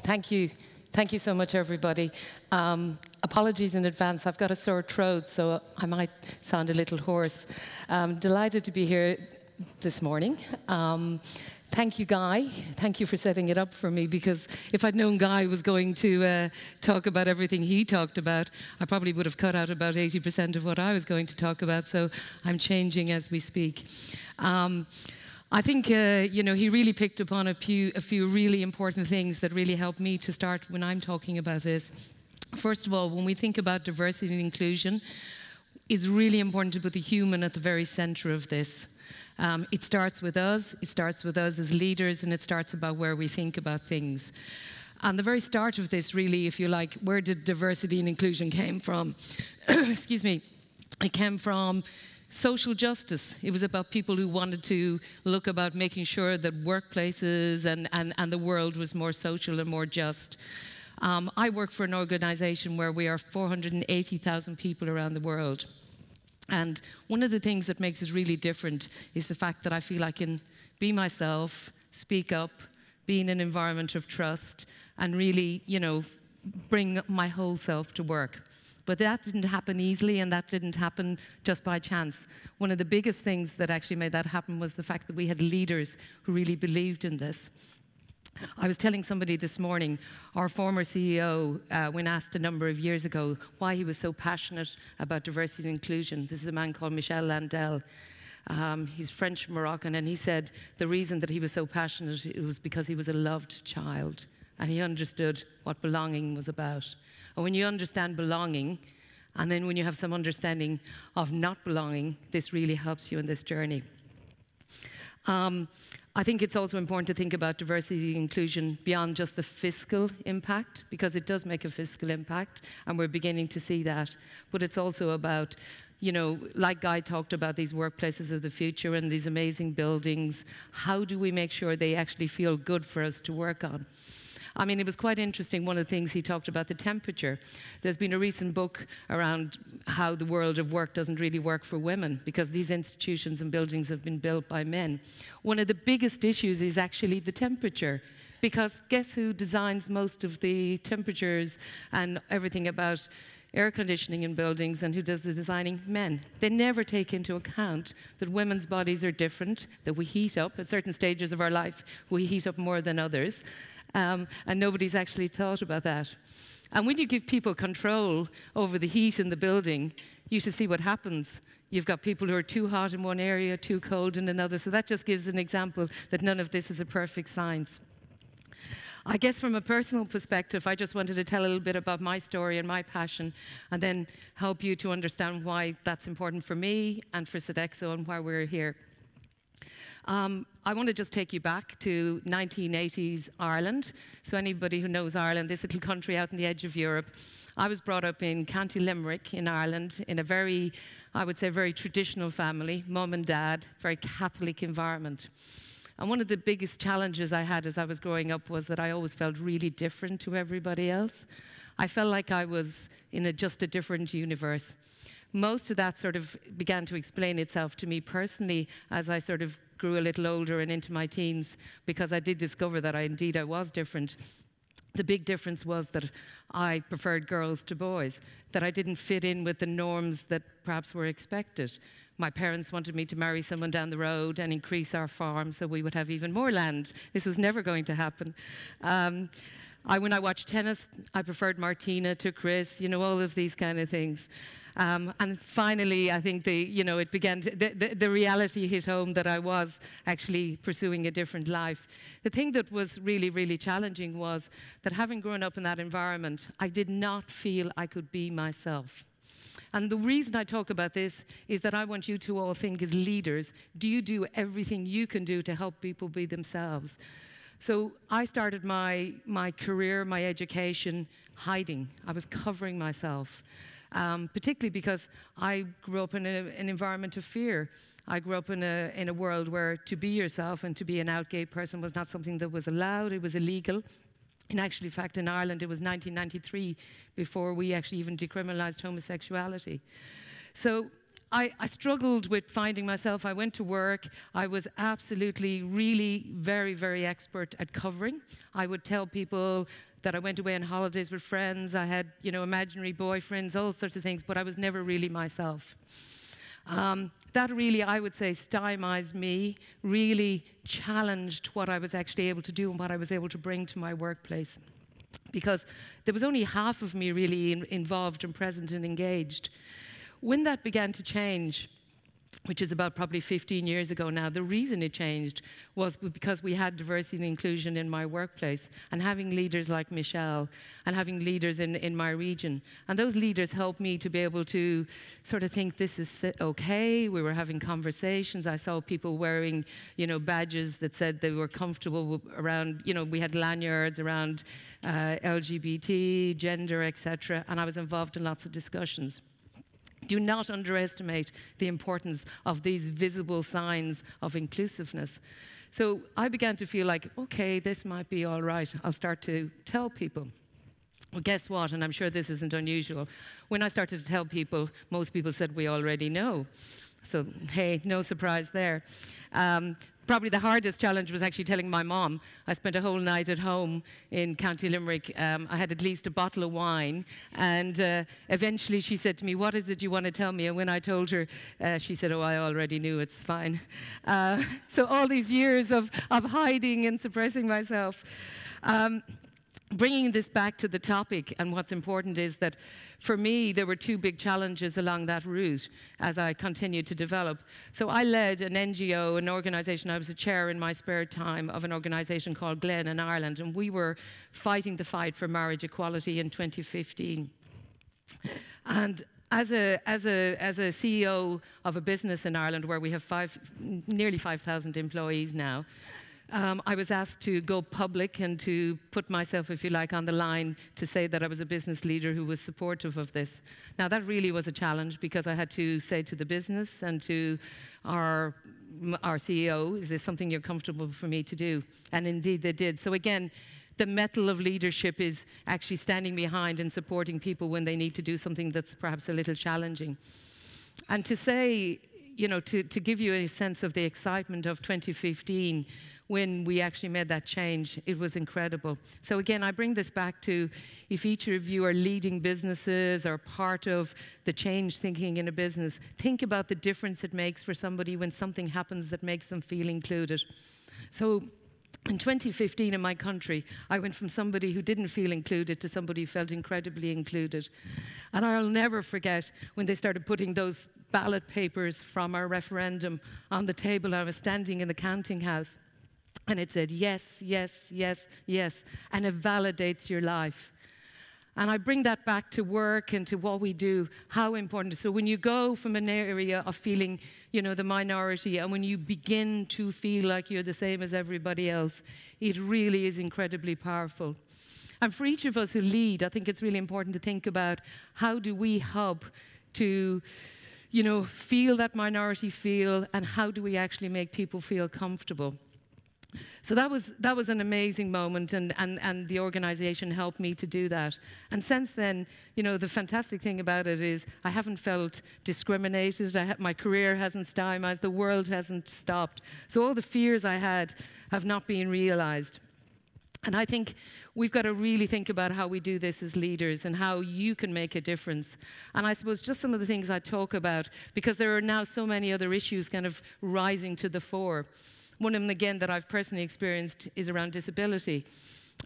Thank you. Thank you so much, everybody. Apologies in advance. I've got a sore throat, so I might sound a little hoarse. Delighted to be here this morning. Thank you, Guy. Thank you for setting it up for me, because if I'd known Guy was going to talk about everything he talked about, I probably would have cut out about 80% of what I was going to talk about, so I'm changing as we speak. I think, you know, he really picked upon a few really important things that really helped me to start when I'm talking about this. First of all, when we think about diversity and inclusion, it's really important to put the human at the very center of this. It starts with us as leaders, and it starts about where we think about things. And the very start of this, really, if you like, where did diversity and inclusion came from? Excuse me. It came from social justice. It was about people who wanted to look about making sure that workplaces and the world was more social and more just. I work for an organization where we are 480,000 people around the world. And one of the things that makes it really different is the fact that I feel I can be myself, speak up, be in an environment of trust, and really, you know, bring my whole self to work. But that didn't happen easily, and that didn't happen just by chance. One of the biggest things that actually made that happen was the fact that we had leaders who really believed in this. I was telling somebody this morning, our former CEO, when asked a number of years ago why he was so passionate about diversity and inclusion. This is a man called Michel Landel. He's French-Moroccan, and he said the reason that he was so passionate was because he was a loved child, and he understood what belonging was about. And when you understand belonging, and then when you have some understanding of not belonging, this really helps you in this journey. I think it's also important to think about diversity and inclusion beyond just the fiscal impact, because it does make a fiscal impact, and we're beginning to see that. But it's also about, you know, like Guy talked about, these workplaces of the future and these amazing buildings. How do we make sure they actually feel good for us to work on? I mean, it was quite interesting, one of the things he talked about, the temperature. There's been a recent book around how the world of work doesn't really work for women, because these institutions and buildings have been built by men. One of the biggest issues is actually the temperature, because guess who designs most of the temperatures and everything about air conditioning in buildings, and who does the designing? Men. They never take into account that women's bodies are different, that we heat up at certain stages of our life. We heat up more than others. And nobody's actually thought about that. And when you give people control over the heat in the building, you should see what happens. You've got people who are too hot in one area, too cold in another. So that just gives an example that none of this is a perfect science. I guess from a personal perspective, I just wanted to tell a little bit about my story and my passion, and then help you to understand why that's important for me and for Sodexo and why we're here. I want to just take you back to 1980s Ireland. So anybody who knows Ireland, this little country out on the edge of Europe, I was brought up in County Limerick in Ireland in a very, I would say, very traditional family, mum and dad, very Catholic environment. And one of the biggest challenges I had as I was growing up was that I always felt really different to everybody else. I felt like I was in just a different universe. Most of that sort of began to explain itself to me personally as I sort of grew a little older and into my teens, because I did discover that I was different. The big difference was that I preferred girls to boys, that I didn't fit in with the norms that perhaps were expected. My parents wanted me to marry someone down the road and increase our farm so we would have even more land. This was never going to happen. When I watched tennis, I preferred Martina to Chris, you know, all of these kind of things. And finally, I think it began to, the reality hit home that I was actually pursuing a different life. The thing that was really, really challenging was that having grown up in that environment, I did not feel I could be myself. And the reason I talk about this is that I want you to all think as leaders, do you do everything you can do to help people be themselves? So I started my career, my education, hiding. I was covering myself. Particularly because I grew up in an environment of fear. I grew up in a world where to be yourself and to be an out gay person was not something that was allowed, it was illegal. In actual fact, in Ireland, it was 1993 before we actually even decriminalized homosexuality. So I struggled with finding myself. I went to work. I was absolutely, really very, very expert at covering. I would tell people that I went away on holidays with friends. I had, you know, imaginary boyfriends, all sorts of things, but I was never really myself. That really, I would say, stymized me, really challenged what I was actually able to do and what I was able to bring to my workplace. Because there was only half of me really involved and present and engaged. When that began to change, which is about probably 15 years ago now, the reason it changed was because we had diversity and inclusion in my workplace, and having leaders like Michelle and having leaders in my region. And those leaders helped me to be able to sort of think this is okay. We were having conversations. I saw people wearing, you know, badges that said they were comfortable around, you know, we had lanyards around LGBT, gender, etc. And I was involved in lots of discussions. Do not underestimate the importance of these visible signs of inclusiveness. So I began to feel like, okay, this might be all right. I'll start to tell people. Well, guess what? And I'm sure this isn't unusual. When I started to tell people, most people said, we already know. So, hey, no surprise there. Probably the hardest challenge was actually telling my mom. I spent a whole night at home in County Limerick. I had at least a bottle of wine, and eventually she said to me, what is it you want to tell me? And when I told her, she said, oh, I already knew, it's fine. So all these years of hiding and suppressing myself. Bringing this back to the topic, and what's important is that for me, there were two big challenges along that route as I continued to develop. So I led an NGO, an organisation. I was a chair in my spare time of an organisation called Glen in Ireland, and we were fighting the fight for marriage equality in 2015. And as a CEO of a business in Ireland where we have nearly 5,000 employees now, I was asked to go public and to put myself, if you like, on the line to say that I was a business leader who was supportive of this. Now, that really was a challenge because I had to say to the business and to our CEO, is this something you're comfortable for me to do? And indeed they did. So again, the mettle of leadership is actually standing behind and supporting people when they need to do something that's perhaps a little challenging. And to say, you know, to give you a sense of the excitement of 2015, when we actually made that change, it was incredible. So again, I bring this back to if each of you are leading businesses or part of the change thinking in a business, think about the difference it makes for somebody when something happens that makes them feel included. So in 2015 in my country, I went from somebody who didn't feel included to somebody who felt incredibly included. And I'll never forget when they started putting those ballot papers from our referendum on the table. I was standing in the counting house. And it said, yes, yes, yes, yes, and it validates your life. And I bring that back to work and to what we do, how important. So when you go from an area of feeling, you know, the minority, and when you begin to feel like you're the same as everybody else, it really is incredibly powerful. And for each of us who lead, I think it's really important to think about how do we help to, you know, feel that minority feel, and how do we actually make people feel comfortable. So that was an amazing moment, and the organisation helped me to do that. And since then, you know, the fantastic thing about it is I haven't felt discriminated. My career hasn't stymied. The world hasn't stopped. So all the fears I had have not been realised. And I think we've got to really think about how we do this as leaders and how you can make a difference. And I suppose just some of the things I talk about, because there are now so many other issues kind of rising to the fore. One of them, again, that I've personally experienced is around disability.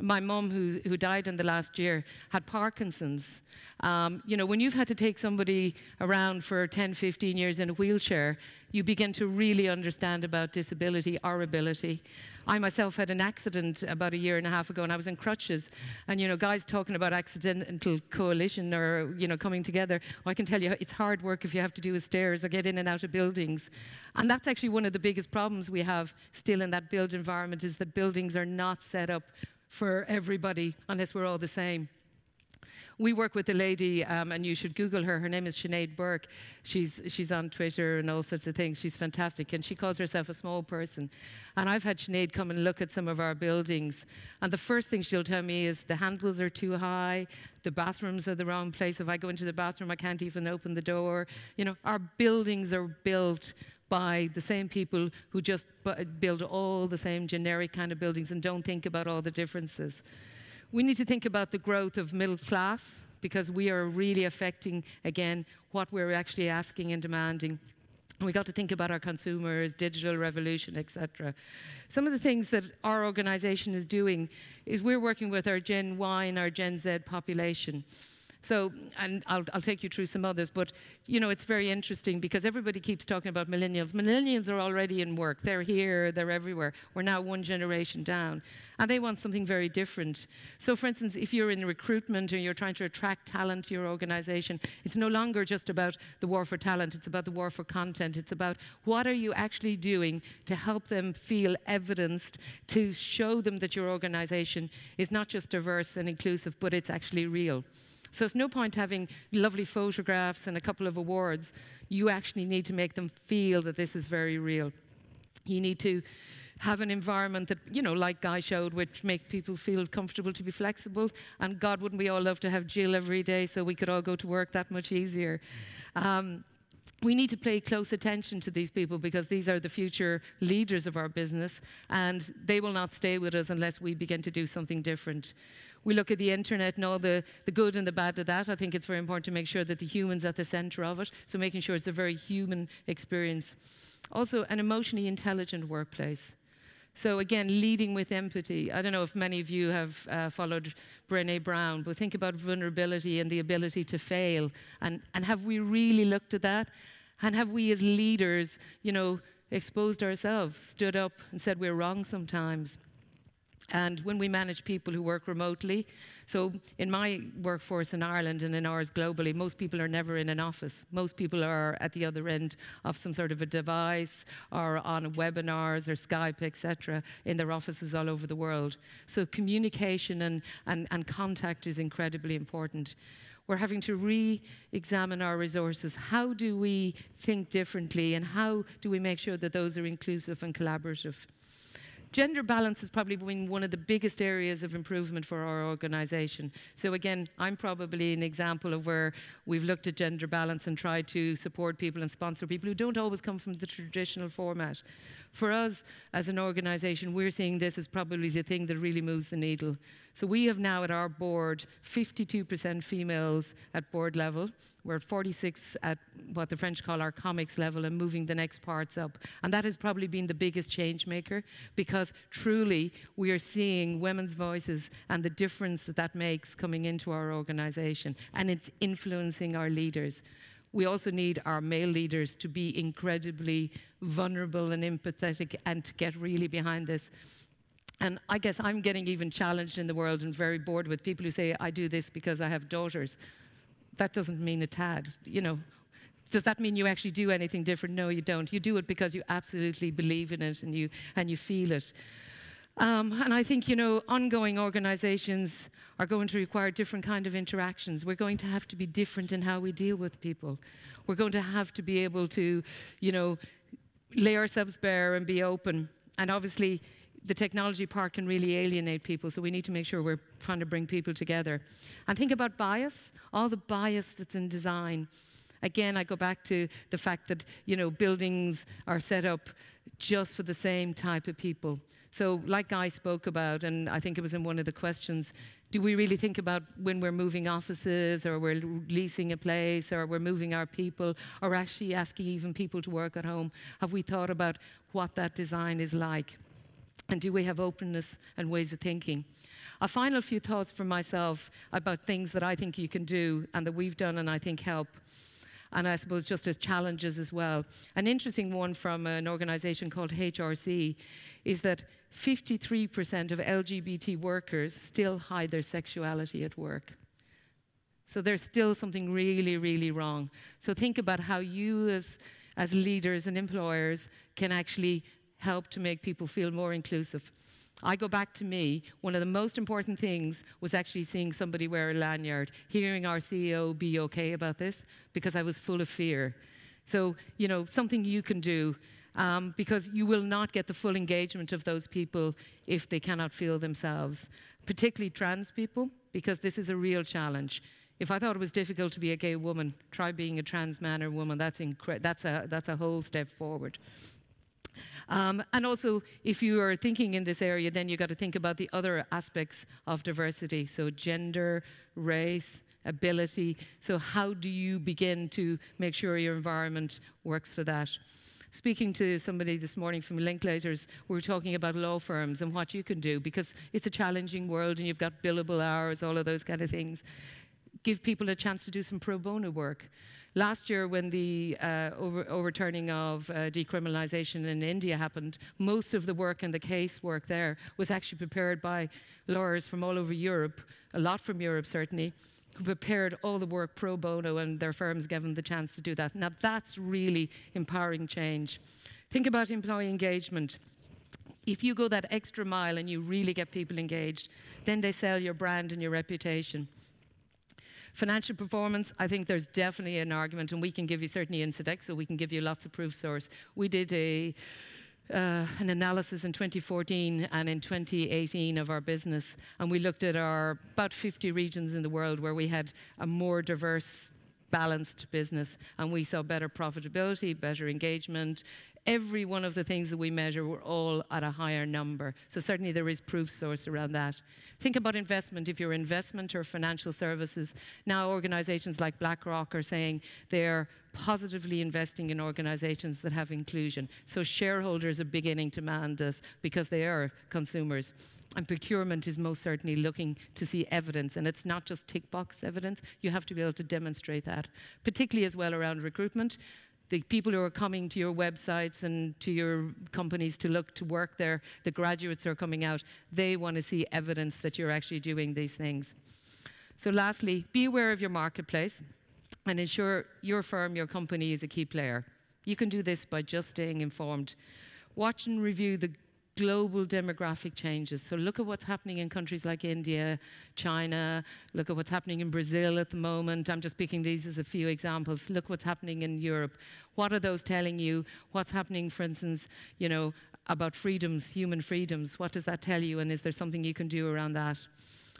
My mum, who died in the last year, had Parkinson's. You know, when you've had to take somebody around for 10, 15 years in a wheelchair, you begin to really understand about disability or ability. I myself had an accident about 1.5 years ago, and I was in crutches. And, you know, guys talking about accidental coalition or, you know, coming together, well, I can tell you it's hard work if you have to do stairs or get in and out of buildings. And that's actually one of the biggest problems we have still in that built environment, is that buildings are not set up for everybody unless we're all the same. We work with a lady, and you should Google her. Her name is Sinead Burke. She's on Twitter and all sorts of things. She's fantastic, and she calls herself a small person. And I've had Sinead come and look at some of our buildings, and the first thing she'll tell me is the handles are too high, the bathrooms are the wrong place. If I go into the bathroom, I can't even open the door. You know, our buildings are built by the same people who just build all the same generic kind of buildings and don't think about all the differences. We need to think about the growth of middle class, because we are really affecting, again, what we're actually asking and demanding. We got to think about our consumers, digital revolution, etc. Some of the things that our organization is doing is we're working with our Gen Y and our Gen Z population. So, and I'll take you through some others, but you know, it's very interesting because everybody keeps talking about millennials. Millennials are already in work. They're here, they're everywhere. We're now one generation down, and they want something very different. So for instance, if you're in recruitment or you're trying to attract talent to your organization, it's no longer just about the war for talent, it's about the war for content. It's about what are you actually doing to help them feel evidenced, to show them that your organization is not just diverse and inclusive, but it's actually real. So it's no point having lovely photographs and a couple of awards. You actually need to make them feel that this is very real. You need to have an environment that, you know, like Guy showed, which make people feel comfortable to be flexible. And God, wouldn't we all love to have Jill every day so we could all go to work that much easier. We need to pay close attention to these people because these are the future leaders of our business, and they will not stay with us unless we begin to do something different. We look at the internet and all the good and the bad of that. I think it's very important to make sure that the human's at the center of it, so making sure it's a very human experience. Also, an emotionally intelligent workplace. So again, leading with empathy. I don't know if many of you have followed Brené Brown, but think about vulnerability and the ability to fail. And have we really looked at that? And have we as leaders, you know, exposed ourselves, stood up and said we're wrong sometimes? And when we manage people who work remotely, so in my workforce in Ireland and in ours globally, most people are never in an office. Most people are at the other end of some sort of a device or on webinars or Skype, etc., in their offices all over the world. So communication and contact is incredibly important. We're having to re-examine our resources. How do we think differently, and how do we make sure that those are inclusive and collaborative? Gender balance has probably been one of the biggest areas of improvement for our organization. So again, I'm probably an example of where we've looked at gender balance and tried to support people and sponsor people who don't always come from the traditional format. For us as an organization, we're seeing this as probably the thing that really moves the needle. So we have now at our board 52% females at board level. We're at 46 at what the French call our comics level, and moving the next parts up. And that has probably been the biggest change maker, because truly we are seeing women's voices and the difference that that makes coming into our organization, and it's influencing our leaders. We also need our male leaders to be incredibly vulnerable and empathetic and to get really behind this. And I guess I'm getting even challenged in the world and very bored with people who say, I do this because I have daughters. That doesn't mean a tad, you know. Does that mean you actually do anything different? No, you don't. You do it because you absolutely believe in it and you feel it. And I think, you know, ongoing organizations are going to require different kind of interactions. We're going to have to be different in how we deal with people. We're going to have to be able to, you know, lay ourselves bare and be open. And obviously, the technology part can really alienate people, so we need to make sure we're trying to bring people together. And think about bias, all the bias that's in design. Again, I go back to the fact that, you know, buildings are set up just for the same type of people. So like Guy spoke about, and I think it was in one of the questions, do we really think about when we're moving offices or we're leasing a place or we're moving our people or actually asking even people to work at home? Have we thought about what that design is like? And do we have openness and ways of thinking? A final few thoughts from myself about things that I think you can do and that we've done and I think help. And I suppose just as challenges as well. An interesting one from an organization called HRC is that 53% of LGBT workers still hide their sexuality at work. So there's still something really, really wrong. So think about how you as leaders and employers can actually help to make people feel more inclusive. I go back to me, one of the most important things was actually seeing somebody wear a lanyard, hearing our CEO be okay about this, because I was full of fear. So, you know, something you can do, because you will not get the full engagement of those people if they cannot feel themselves, particularly trans people, because this is a real challenge. If I thought it was difficult to be a gay woman, try being a trans man or woman. That's a whole step forward. And also, if you are thinking in this area, then you've got to think about the other aspects of diversity. So gender, race, ability. So how do you begin to make sure your environment works for that? Speaking to somebody this morning from Linklaters, we were talking about law firms and what you can do, because it's a challenging world and you've got billable hours, all of those kind of things. Give people a chance to do some pro bono work. Last year, when the overturning of decriminalisation in India happened, most of the work and the case work there was actually prepared by lawyers from all over Europe, a lot from Europe certainly, who prepared all the work pro bono, and their firms gave them the chance to do that. Now that's really empowering change. Think about employee engagement. If you go that extra mile and you really get people engaged, then they sell your brand and your reputation. Financial performance, I think there's definitely an argument, and we can give you, certainly in Sodexo, we can give you lots of proof source. We did an analysis in 2014 and in 2018 of our business, and we looked at our about 50 regions in the world where we had a more diverse, balanced business, and we saw better profitability, better engagement. Every one of the things that we measure were all at a higher number. So certainly there is proof source around that. Think about investment. If you're investment or financial services, now organizations like BlackRock are saying they're positively investing in organizations that have inclusion. So shareholders are beginning to demand us because they are consumers. And procurement is most certainly looking to see evidence, and it's not just tick box evidence. You have to be able to demonstrate that, particularly as well around recruitment. The people who are coming to your websites and to your companies to look to work there, the graduates who are coming out, they want to see evidence that you're actually doing these things. So lastly, be aware of your marketplace and ensure your firm, your company is a key player. You can do this by just staying informed. Watch and review the global demographic changes. So look at what's happening in countries like India, China, look at what's happening in Brazil at the moment. I'm just picking these as a few examples. Look what's happening in Europe. What are those telling you? What's happening, for instance, you know, about freedoms, human freedoms? What does that tell you, and is there something you can do around that?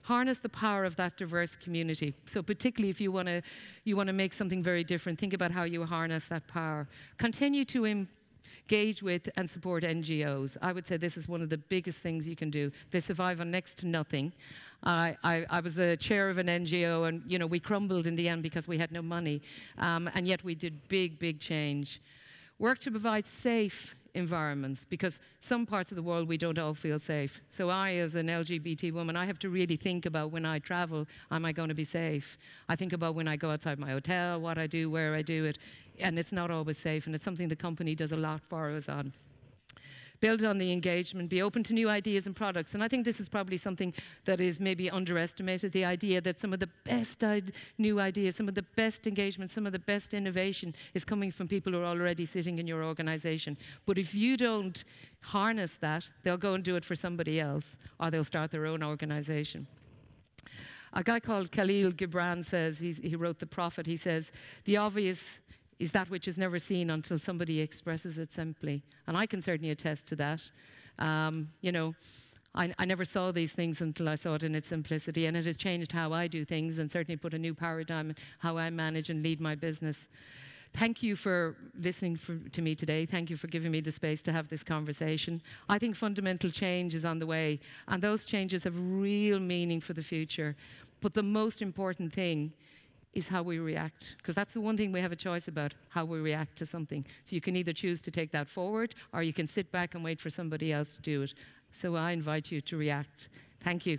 Harness the power of that diverse community. So particularly if you want to make something very different, think about how you harness that power. Continue to engage with and support NGOs. I would say this is one of the biggest things you can do. They survive on next to nothing. I was a chair of an NGO, and you know, we crumbled in the end because we had no money, and yet we did big change. Work to provide safe environments, because some parts of the world we don't all feel safe. So I, as an LGBT woman, I have to really think about when I travel, am I going to be safe? I think about when I go outside my hotel, what I do, where I do it, and it's not always safe, and it's something the company does a lot for us on. Build on the engagement, be open to new ideas and products. And I think this is probably something that is maybe underestimated, the idea that some of the best new ideas, some of the best engagement, some of the best innovation is coming from people who are already sitting in your organization. But if you don't harness that, they'll go and do it for somebody else, or they'll start their own organization. A guy called Khalil Gibran says, he wrote The Prophet, he says, the obvious is that which is never seen until somebody expresses it simply. And I can certainly attest to that. You know, I never saw these things until I saw it in its simplicity, and it has changed how I do things and certainly put a new paradigm in how I manage and lead my business. Thank you for listening to me today. Thank you for giving me the space to have this conversation. I think fundamental change is on the way, and those changes have real meaning for the future. But the most important thing is how we react, because that's the one thing we have a choice about, how we react to something. So you can either choose to take that forward, or you can sit back and wait for somebody else to do it. So I invite you to react. Thank you.